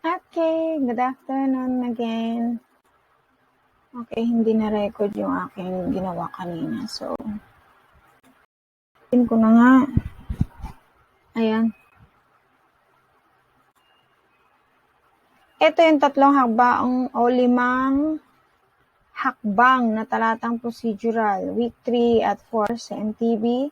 Okay, good afternoon again. Okay, hindi na-record yung aking ginawa kanina. So, ko na nga. Ayan. Ito yung tatlong hakbang o 5 hakbang na talatang procedural, week 3 at 4 sa MTB.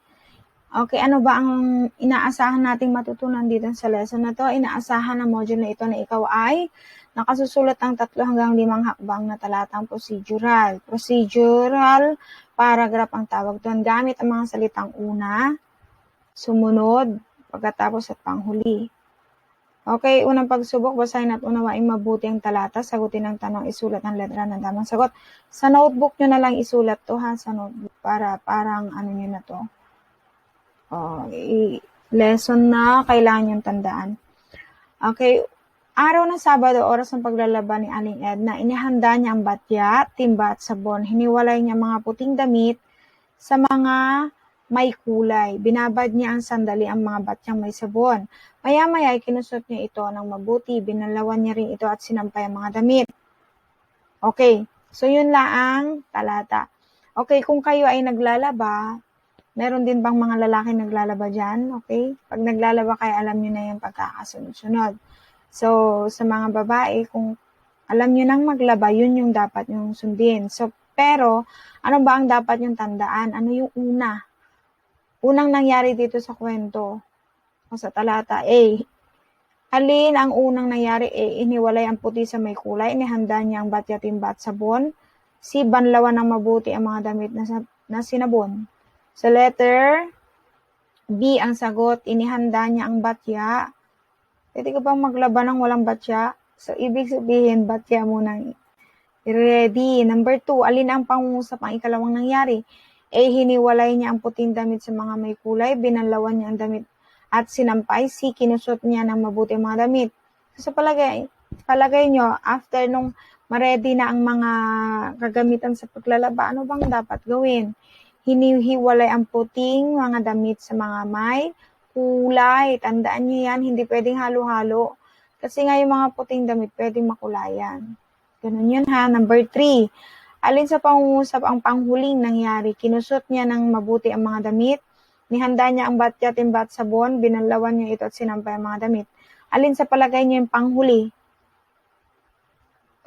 Okay, ano ba ang inaasahan nating matutunan dito sa lesson na to? Inaasahan ng module na ito na ikaw ay nakasusulat ng 3 hanggang 5 hakbang na talatang procedural. Procedural paragraph ang tawag doon. Gamit ang mga salitang una, sumunod, pagkatapos at panghuli. Okay, unang pagsubok, basahin at unawain mabuti ang talata, sagutin ang tanong, isulat ang letra ng tamang sagot. Sa notebook nyo na lang isulat to ha, sa notebook, para parang ano nyo na to. Lesson na kailangan yung tandaan. Okay, araw ng Sabado, oras ng paglalaban ni Aling Edna, inihanda niya ang batya, timba at sabon. Hiniwalay niya mga puting damit sa mga may kulay. Binabad niya ang sandali ang mga batyang may sabon. Maya-maya ay kinusot niya ito ng mabuti. Binalawan niya rin ito at sinampay ang mga damit. Okay, so yun lang talata. Okay, kung kayo ay naglalaba, meron din bang mga lalaki naglalaba dyan? Okay? Pag naglalaba kayo, alam nyo na yung pagkakasunod-sunod. So, sa mga babae, kung alam nyo nang maglaba, yun yung dapat yung sundin. So, pero, ano ba ang dapat yung tandaan? Ano yung una? Unang nangyari dito sa kwento o sa talata A. Alin ang unang nangyari? A. Iniwalay ang puti sa may kulay. Inihanda niya ang batya, timba at sabon. C. Banlawan ng mabuti ang mga damit na sinabon. Sa letter B ang sagot, inihanda niya ang batya. Pwede ka bang maglaba ng walang batya? So, ibig sabihin, batya mo nang ready. Number 2, alin ang pangungusap ang ikalawang nangyari? A. Hiniwalay niya ang puting damit sa mga may kulay, binanlawan niya ang damit at sinampay. C. Kinusot niya ng mabuti ang mga damit. So, palagay nyo, after nung ma-ready na ang mga kagamitan sa paglalaba, ano bang dapat gawin? Hinihiwalay ang puting mga damit sa mga may kulay. Tandaan nyo yan, hindi pwedeng halo-halo. Kasi nga yung mga puting damit, pwedeng makulayan. Ganun yun ha. Number 3, alin sa pangungusap ang panghuling nangyari? Kinusot niya ng mabuti ang mga damit. Nihanda niya ang batya, timba at sabon. Binanlawan niya ito at sinampay ang mga damit. Alin sa palagay niyo yung panghuli?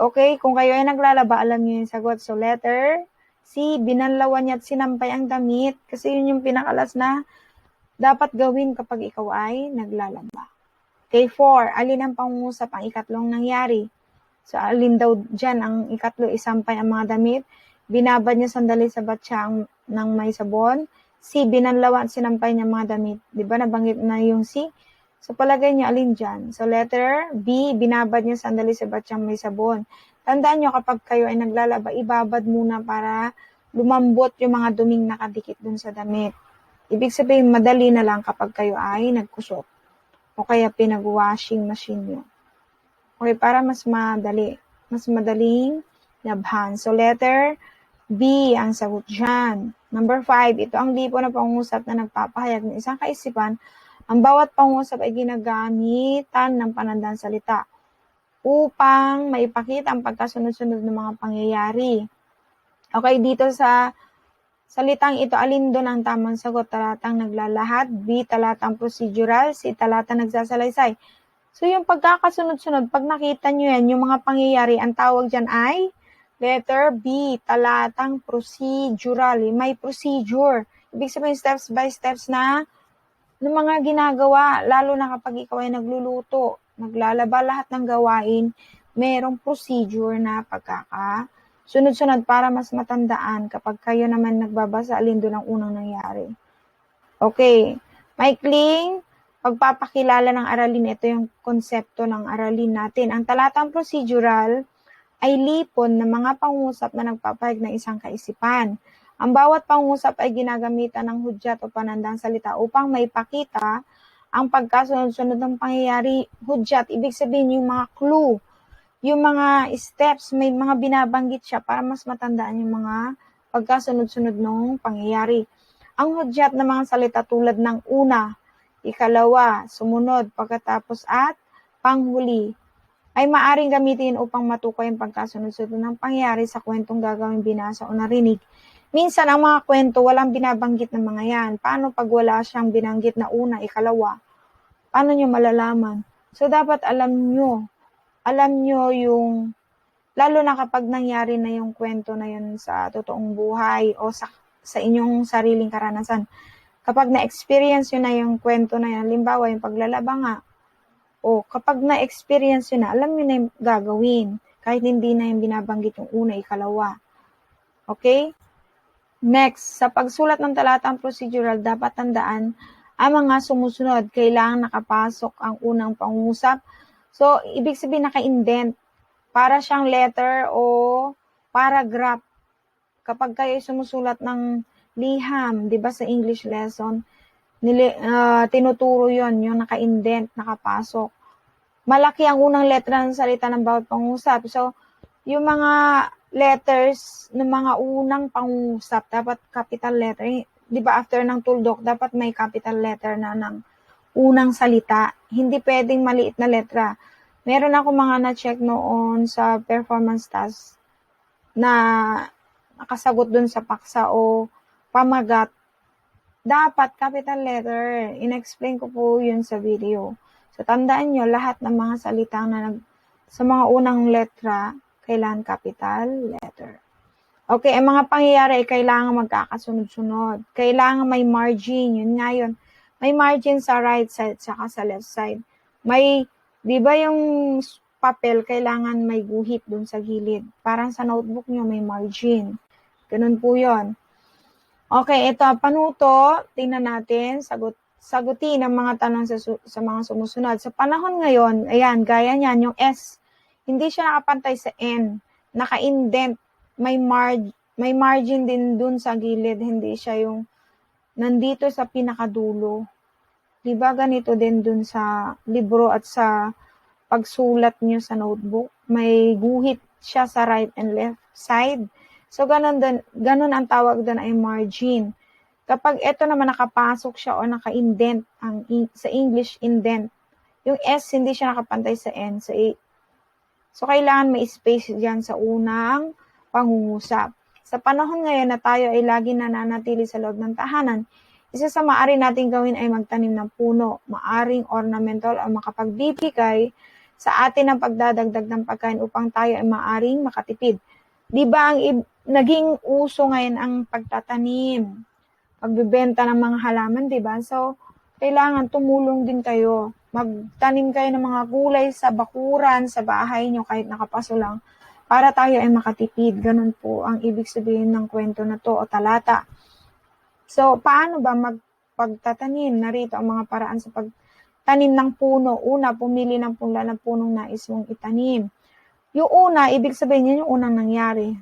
Okay, kung kayo ay naglalaba, alam niyo yung sagot. So, letter C, binanlawan niya at sinampay ang damit. Kasi yun yung pinakalas na dapat gawin kapag ikaw ay naglalaba. Okay, 4, alin ang pangungusap ang ikatlong nangyari? So, alin daw dyan ang ikatlo, isampay ang mga damit. Binabad niya sandali sa batya ng may sabon. C, binanlawan at sinampay niya mga damit. Diba, nabanggit na yung C? So, palagay niyo alin dyan? So, letter B, binabad niya sandali sa batyang may sabon. Tandaan niyo, kapag kayo ay naglalaba, ibabad muna para lumambot yung mga duming nakadikit dun sa damit. Ibig sabihin, madali na lang kapag kayo ay nagkusot o kaya pinag-washing machine nyo. Okay, para mas madaling labhan. So, letter B ang sagot dyan. Number 5, ito ang lipo na pangungusap na nagpapahayag ng isang kaisipan. Ang bawat pangungusap ay ginagamitan ng panandang salita upang maipakita ang pagkasunod-sunod ng mga pangyayari. Okay, dito sa salitang ito, alin doon ang tamang sagot? Talatang naglalahat, B, talatang procedural, C, talatang nagsasalaysay. So, yung pagkakasunod-sunod, pag nakita nyo yan, yung mga pangyayari, ang tawag dyan ay letter B, talatang procedural. May procedure. Ibig sabihin, steps by steps na ng mga ginagawa, lalo na kapag ikaw ay nagluluto, naglalaba, lahat ng gawain, merong procedure na sunod-sunod para mas matandaan kapag kayo naman nagbabasa, alin doon ang unang nangyari. Okay, maikling pagpapakilala ng aralin, ito yung konsepto ng aralin natin. Ang talatang procedural ay lipon ng mga pangusap na nagpapahayag ng isang kaisipan. Ang bawat pangusap ay ginagamitan ng hudyat o panandang salita upang maipakita ang pagkasunod-sunod ng pangyayari. Hudyat, ibig sabihin yung mga clue, yung mga steps, may mga binabanggit siya para mas matandaan yung mga pagkasunod-sunod ng pangyayari. Ang hudyat ng mga salita tulad ng una, ikalawa, sumunod, pagkatapos at panghuli. ay maaring gamitin upang matukoy ang pagkasunod-sunod ng pangyayari sa kwentong gagawing binasa o narinig. Minsan, ang mga kwento walang binabanggit ng mga yan. Paano pag wala siyang binanggit na una, ikalawa? Paano nyo malalaman? So, dapat alam nyo yung, lalo na kapag nangyari na yung kwento na yun sa totoong buhay o sa inyong sariling karanasan. Kapag na-experience yun na yung kwento na yan, limbawa yung paglalaba nga, o kapag na-experience yun na, alam nyo na yung gagawin, kahit hindi na yung binabanggit yung una, ikalawa. Okay? Next, sa pagsulat ng talatang procedural, dapat tandaan ang mga sumusunod. Kailangan nakapasok ang unang pangungusap. So, ibig sabihin naka-indent. Para siyang letter o paragraph. Kapag kayo sumusulat ng liham, di ba sa English lesson, tinuturo yon yung naka-indent, nakapasok. Malaki ang unang letra ng salita ng bawat pangungusap. So, yung mga letters ng mga unang pangungusap, dapat capital letter. Di ba after ng tuldok, dapat may capital letter na ng unang salita. Hindi pwedeng maliit na letra. Meron ako mga na-check noon sa performance task na nakasagot dun sa paksa o pamagat. Dapat capital letter. In-explain ko po yun sa video. So, tandaan nyo, lahat ng mga salita na sa mga unang letra, kailangan capital letter. Okay, ang mga pangyayari ay kailangan magkakasunod-sunod. Kailangan may margin. Yun nga yun. May margin sa right side saka sa left side. May, di ba yung papel, kailangan may guhit dun sa gilid. Parang sa notebook nyo, may margin. Ganun po yun. Okay, ito, panuto. Tingnan natin. Sagutin ang mga tanong sa mga sumusunod. Sa panahon ngayon, ayan, gaya niyan, yung S, hindi siya nakapantay sa N. Naka-indent. May margin din dun sa gilid. Hindi siya yung nandito sa pinakadulo. Diba ganito din dun sa libro at sa pagsulat nyo sa notebook? May guhit siya sa right and left side. So, ganun ang tawag doon ay margin. Kapag ito naman nakapasok siya o naka-indent, sa English, indent. Yung S, hindi siya nakapantay sa N, sa A. So, kailangan may space dyan sa unang pangungusap. Sa panahon ngayon na tayo ay lagi nananatili sa loob ng tahanan, isa sa maaari nating gawin ay magtanim ng puno, maaring ornamental o makapagbibigay sa atin ng pagdadagdag ng pagkain upang tayo ay maaring makatipid. Di ba naging uso ngayon ang pagtatanim, pagbibenta ng mga halaman, di ba? So, kailangan tumulong din kayo. Magtanim kayo ng mga gulay sa bakuran, sa bahay nyo, kahit nakapaso lang, para tayo ay makatipid. Ganun po ang ibig sabihin ng kwento na to o talata. So, paano ba magpagtatanim? Narito ang mga paraan sa pagtanim ng puno. Una, pumili ng punla ng punong nais mong itanim. Yung una, ibig sabihin yun yung unang nangyari.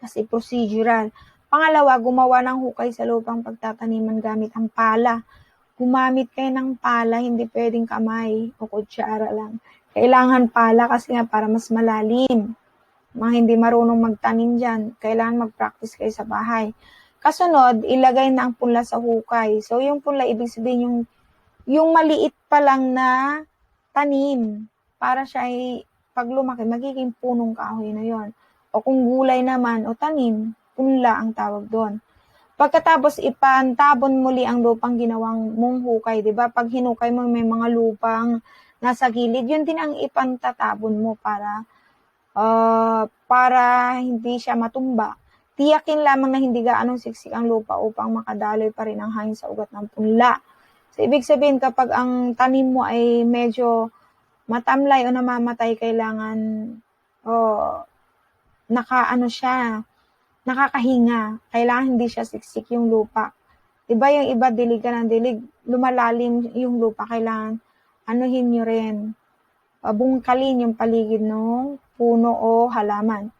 Kasi procedural. Pangalawa, gumawa ng hukay sa lupang pagtataniman gamit ang pala. Gumamit kayo ng pala, hindi pwedeng kamay o kutsara lang. Kailangan pala kasi nga para mas malalim. Mga hindi marunong magtanim dyan, kailangan mag-practice kayo sa bahay. Kasunod, ilagay na ang punla sa hukay. So, yung punla, ibig sabihin yung maliit pa lang na tanim. Para siya ay, pag lumaki, magiging punong kahoy na yon. O kung gulay naman, o tanim, punla ang tawag doon. Pagkatapos, ipantabon muli ang lupang ginawang mong hukay. Diba? Pag hinukay mo, may mga lupang nasa gilid, yun din ang ipantatabon mo para hindi siya matumba. Tiyakin lamang na hindi gaanong siksik ang lupa upang makadaloy pa rin ang hangin sa ugat ng punla. So, ibig sabihin, kapag ang tanim mo ay medyo matamlay o namamatay, kailangan nakakahinga. Kailangan hindi siya siksik yung lupa. Diba yung iba, dilig ka ng dilig, lumalalim yung lupa, kailangan anuhin nyo rin. Bungkalin yung paligid ng puno o halaman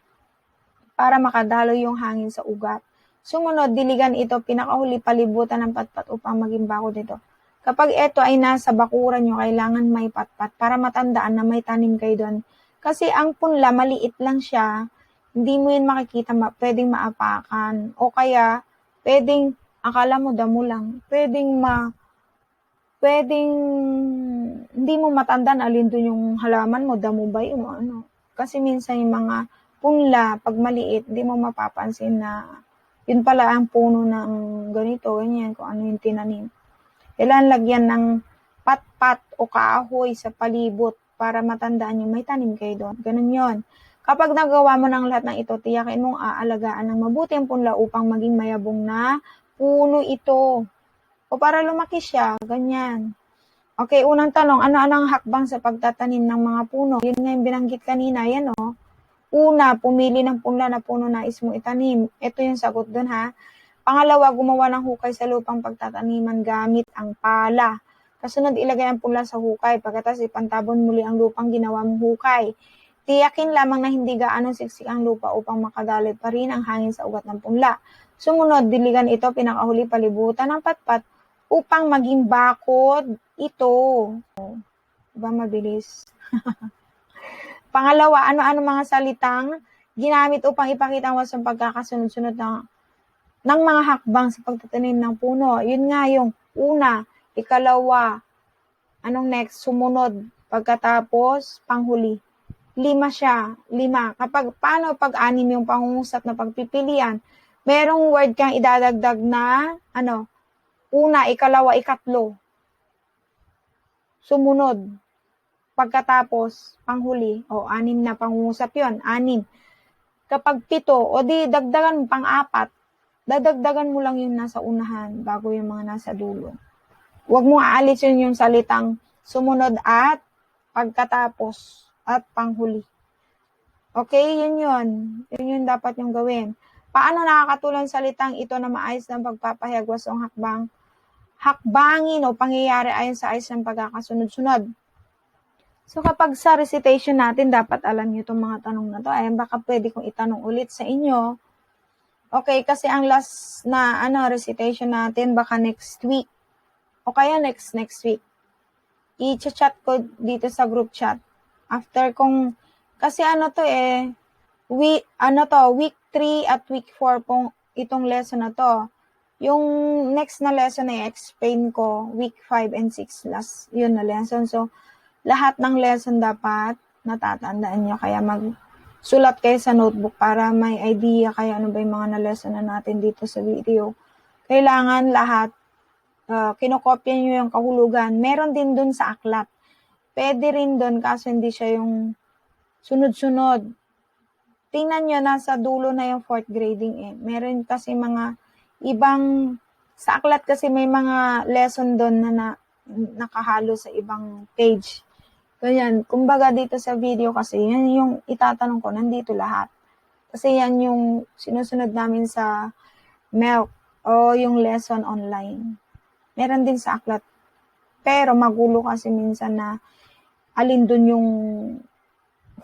para makadaloy yung hangin sa ugat. Sumunod, diligan ito, pinakahuli palibutan ng patpat upang maging bakod nito. Kapag ito ay nasa bakuran nyo, kailangan may patpat para matandaan na may tanim kayo doon. Kasi ang punla, maliit lang siya, hindi mo yun makikita, pwedeng maapakan. O kaya, pwedeng, akala mo damo lang, pwedeng pwedeng hindi mo matandaan alin doon yung halaman mo, damo ba yun o ano. Kasi minsan yung mga punla, pag maliit, hindi mo mapapansin na yun pala ang puno ng ganito, ganyan, kung ano yung tinanim. Kailangan lagyan ng pat-pat o kahoy sa palibot para matandaan nyo may tanim kayo doon. Ganun yon. Kapag nagawa mo ng lahat ng ito, tiyakin mong aalagaan ng mabuti ang punla upang maging mayabong na puno ito. O para lumaki siya, ganyan. Okay, unang tanong, ano-ano ang hakbang sa pagtatanim ng mga puno? Yun nga yung binanggit kanina, yan o. Una, pumili ng punla na puno nais mong itanim. Ito yung sagot dun ha. Pangalawa, gumawa ng hukay sa lupang pagtataniman gamit ang pala. Kasunod, ilagay ang punla sa hukay. Pagkatapos, ipantabon muli ang lupang ginawa mong hukay. Tiyakin lamang na hindi gaano siksik ang lupa upang makadaloy pa rin ang hangin sa ugat ng punla. Sumunod, diligan ito, pinakahuli palibutan ng patpat upang maging bakod ito. Diba mabilis? Pangalawa, ano-ano mga salitang ginamit upang ipakita ang wasang pagkakasunod-sunod ng mga hakbang sa pagtatanim ng puno. Yun nga yung una, ikalawa, anong next, sumunod, pagkatapos, panghuli. 5 siya, 5. Paano pag-anim yung pangungusap na pagpipilian? Merong word kang idadagdag na, una, ikalawa, ikatlo. Sumunod, pagkatapos, panghuli, o 6 na pangungusap yon, 6. Kapag 7, o di dagdagan mo pang-4, dadagdagan mo lang yung nasa unahan bago yung mga nasa dulo. Huwag mo aalisin yung salitang sumunod at pagkatapos at panghuli. Okay, yun yun. Yun yung dapat yung gawin. Paano nakakatulong salitang ito na maayos ng pagpapahayagwas o hakbangin o pangyayari ayon sa ayos ng pagkakasunod-sunod. So, kapag sa recitation natin, dapat alam nyo itong mga tanong na to. Ay, baka pwede kong itanong ulit sa inyo. Okay, kasi ang last na recitation natin, baka next week. O kaya next week. I-chat ko dito sa group chat. After kong, kasi week 3 at week 4 pong itong lesson na to. Yung next na lesson ay explain ko, week 5 and 6 last, yun na lesson. So, lahat ng lesson dapat natatandaan nyo. Kaya magsulat kayo sa notebook para may idea kayo ano ba yung mga na-lesson na natin dito sa video. Kailangan lahat, kinokopya nyo yung kahulugan. Meron din dun sa aklat. Pwede rin dun kaso hindi siya yung sunod-sunod. Tingnan nyo, nasa dulo na yung 4th grading eh. Meron kasi mga ibang, sa aklat kasi may mga lesson dun na nakahalo sa ibang page. Ganyan, kumbaga dito sa video kasi, yan yung itatanong ko, nandito lahat. Kasi yan yung sinusunod namin sa MELC o yung lesson online. Meron din sa aklat. Pero magulo kasi minsan na alin dun yung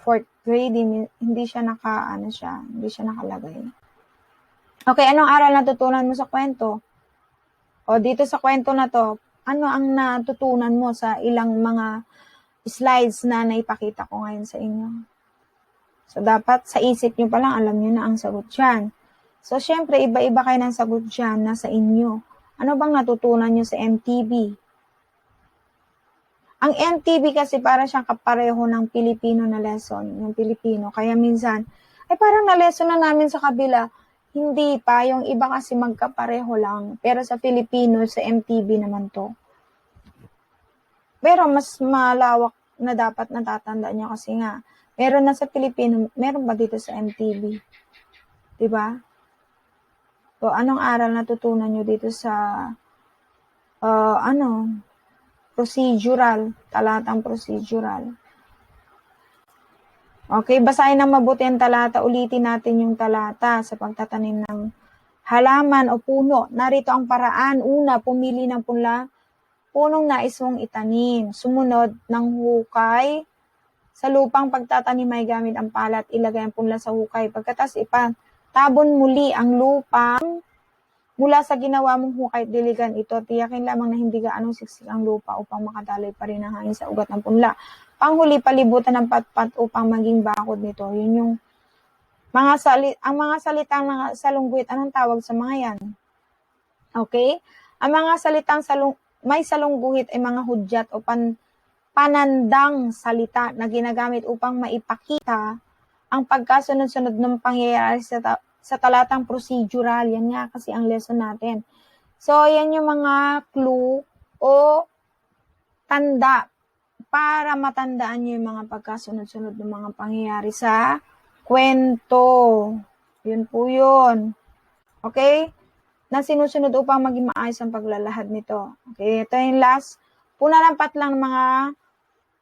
4th grade, hindi siya hindi siya nakalagay. Okay, anong aral natutunan mo sa kwento? O dito sa kwento na to, ano ang natutunan mo sa ilang mga slides na naipakita ko ngayon sa inyo? So, dapat sa isip nyo pa lang, alam nyo na ang sagot dyan. So, syempre, iba-iba kayo ng sagot dyan na sa inyo. Ano bang natutunan nyo sa MTB? Ang MTB kasi para siyang kapareho ng Pilipino na lesson, yung Pilipino. Kaya minsan, parang na-lesson na namin sa kabila. Hindi pa, yung iba kasi magkapareho lang. Pero sa Filipino, sa MTB naman to. Pero mas malawak na dapat natatandaan nyo kasi nga, meron na sa Pilipino, meron ba dito sa MTB? Diba? So, anong aral natutunan nyo dito sa, procedural, talatang procedural? Okay, basahin ng mabuti ang talata. Ulitin natin yung talata sa pagtatanim ng halaman o puno. Narito ang paraan. Una, pumili ng punong nais mong itanim. Sumunod ng hukay. Sa lupang pagtatanim ay gamit ang pala at ilagay ang punla sa hukay. Pagkatas ipatabon muli ang lupang mula sa ginawa mong hukay at diligan ito. Tiyakin lamang na hindi gaanong siksik ang lupa upang makadaloy pa rin ang hangin sa ugat ng punla. Panghuli, palibutan ng patpat upang maging bakod nito. Yun yung ang mga salitang salungguit. Anong tawag sa mga yan? Okay? Ang mga salitang may salungguhit ay mga hudyat o panandang salita na ginagamit upang maipakita ang pagkasunod-sunod ng pangyayari sa talatang procedural. Yan nga kasi ang lesson natin. So, yan yung mga clue o tanda para matandaan nyo yung mga pagkasunod-sunod ng mga pangyayari sa kwento. Yun po yun. Okay? Na sinusunod upang maging maayos ang paglalahad nito. Okay? Ito yung last. Punanampat lang mga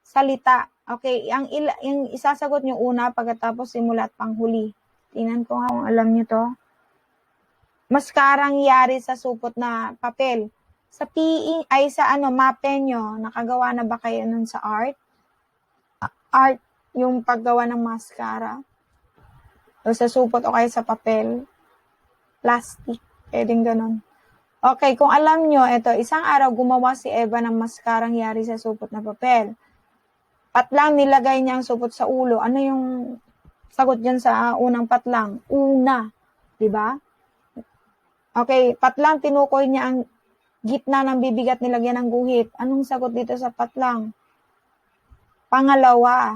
salita. Okay? Yung isasagot nyo una pagkatapos simula at panghuli. Tingnan ko nga kung alam nyo to. Maskarang yari sa supot na papel. Sa PE, ay sa mape nyo, nakagawa na ba kayo nun sa art? Art, yung paggawa ng mascara. O sa supot o kaya sa papel. Plastic. Pwedeng ganun. Okay, kung alam nyo, ito, isang araw gumawa si Eva ng maskarang yari sa supot na papel. Patlang nilagay niya ang supot sa ulo. Ano yung sagot dyan sa unang patlang? Una. Diba? Okay, patlang tinukoy niya ang gitna ng bibig at nilagyan ng guhit. Anong sagot dito sa patlang? Pangalawa.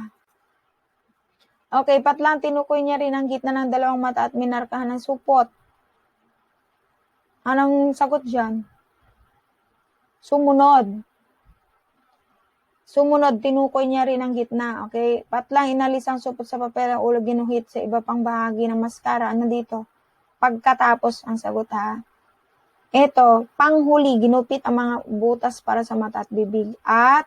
Okay, patlang tinukoy niya rin ang gitna ng dalawang mata at minarkahan ng supot. Anong sagot dyan? Sumunod. Sumunod, tinukoy niya rin ang gitna. Okay, patlang inalis ang supot sa papel ang ulo ginuhit sa iba pang bahagi ng maskara. Ano dito? Pagkatapos ang sagot ha. Ito, panghuli, ginupit ang mga butas para sa mata at bibig at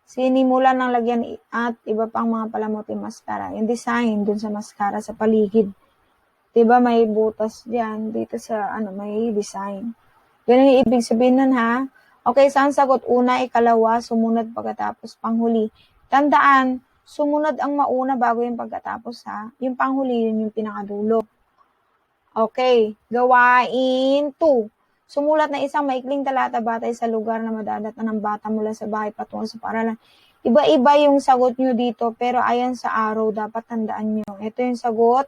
sinimulan ng lagyan at iba pang mga palamuti mascara. Yung design dun sa mascara sa paligid. Diba may butas dyan, dito sa may design. Yun ang ibig sabihin nun ha. Okay, saan sagot? Una, ikalawa, sumunod pagkatapos, panghuli. Tandaan, sumunod ang mauna bago yung pagkatapos ha. Yung panghuli, yun yung pinakadulo. Okay, gawain 2. Sumulat na isang maikling talata batay sa lugar na madadatan ng bata mula sa bahay patungo sa paaralan. Iba-iba yung sagot nyo dito, pero ayon sa araw, dapat tandaan nyo. Ito yung sagot.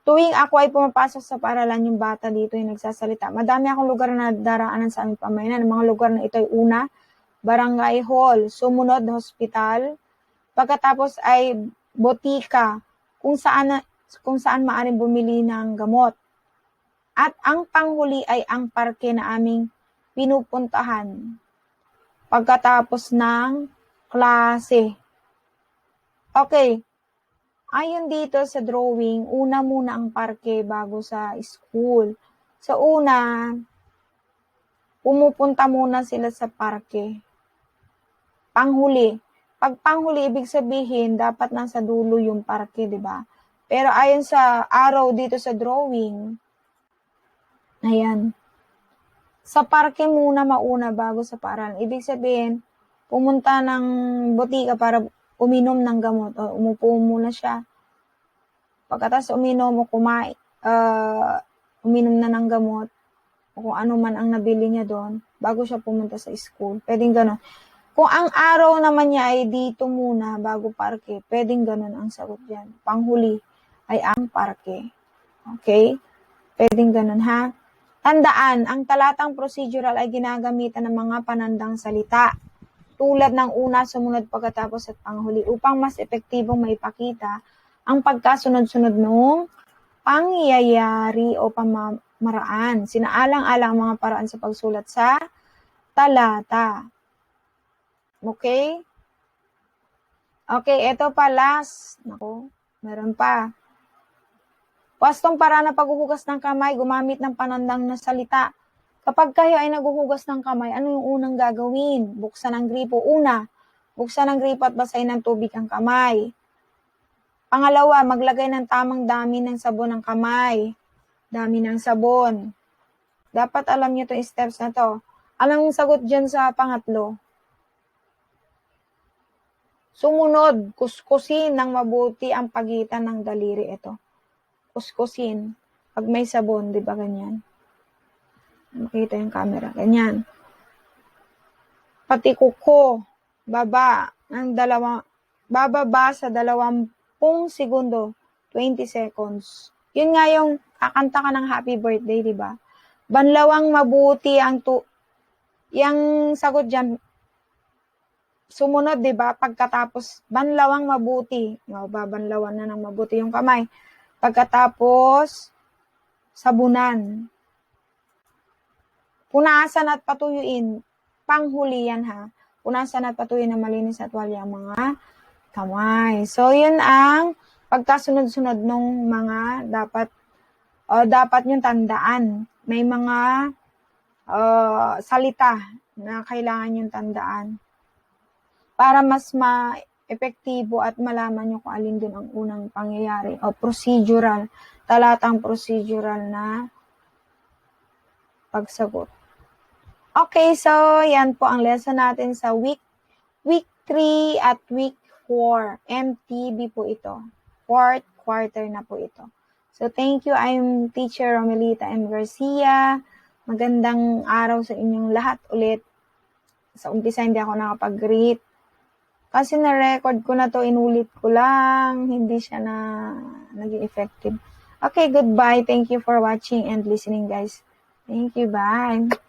Tuwing ako ay pumapasok sa paaralan, yung bata dito yung nagsasalita. Madami akong lugar na daraanan sa aming pamayanan. Ang mga lugar na ito ay una, barangay hall. Sumunod, hospital. Pagkatapos ay botika, kung saan maaring bumili ng gamot. At ang panghuli ay ang parke na aming pinupuntahan pagkatapos ng klase. Okay. Ayon dito sa drawing, una muna ang parke bago sa school. Sa una, pumupunta muna sila sa parke. Panghuli. Pag panghuli, ibig sabihin, dapat nasa dulo yung parke, di ba? Pero ayon sa arrow dito sa drawing, ayan, sa parke muna mauna bago sa paaralan. Ibig sabihin, pumunta ng botika para uminom ng gamot o umupo muna siya. Pagkatapos uminom o uminom na ng gamot o kung ano man ang nabili niya doon bago siya pumunta sa school. Pwedeng gano'n. Kung ang araw naman niya ay dito muna bago parke, pwedeng gano'n ang sagot dyan. Panghuli ay ang parke. Okay? Pwedeng gano'n ha. Tandaan, ang talatang procedural ay ginagamitan ng mga panandang salita tulad ng una, sumunod, pagkatapos at panghuli upang mas epektibong maipakita ang pagkasunod-sunod ng pangyayari o pamamaraan. Sinaalang-alang ang mga paraan sa pagsulat sa talata. Okay? Okay, ito pa last. Naku, meron pa. Wastong paraan na paghuhugas ng kamay, gumamit ng panandang na salita. Kapag kayo ay naghuhugas ng kamay, ano yung unang gagawin? Buksan ang gripo. Una, buksan ang gripo at basahin ng tubig ang kamay. Pangalawa, maglagay ng tamang dami ng sabon ng kamay. Dami ng sabon. Dapat alam nyo itong steps na to. Anong sagot dyan sa pangatlo? Sumunod, kuskusin ng mabuti ang pagitan ng daliri. Ito. Kuskusin. Pag may sabon, di ba ganyan? Makita yung camera. Ganyan. Pati kuko. Bababa sa 20 segundo. 20 seconds. Yun nga yung kakanta ka ng happy birthday, di ba? Banlawang mabuti ang Yang sagot dyan, sumunod, di ba? Pagkatapos, banlawang mabuti. O, babanlawan na ng mabuti yung kamay. Pagkatapos, sabunan. Punasan at patuyuin. Panghuli yan, ha? Punasan at patuyuin na malinis at walya ang mga kamay. So, yun ang pagkasunod-sunod ng mga dapat yung tandaan. May mga salita na kailangan yung tandaan para mas ma-epektibo at malaman nyo kung alin dun ang unang pangyayari o procedural, talatang procedural na pagsagot. Okay, so yan po ang lesson natin sa week 3 at week 4. MTB po ito. 4th quarter na po ito. So thank you. I'm Teacher Romelita M. Garcia. Magandang araw sa inyong lahat ulit. Sa umpisa hindi ako nakapag-greet. Kasi na-record ko na to, inulit ko lang. Hindi siya naging effective. Okay, goodbye. Thank you for watching and listening, guys. Thank you. Bye.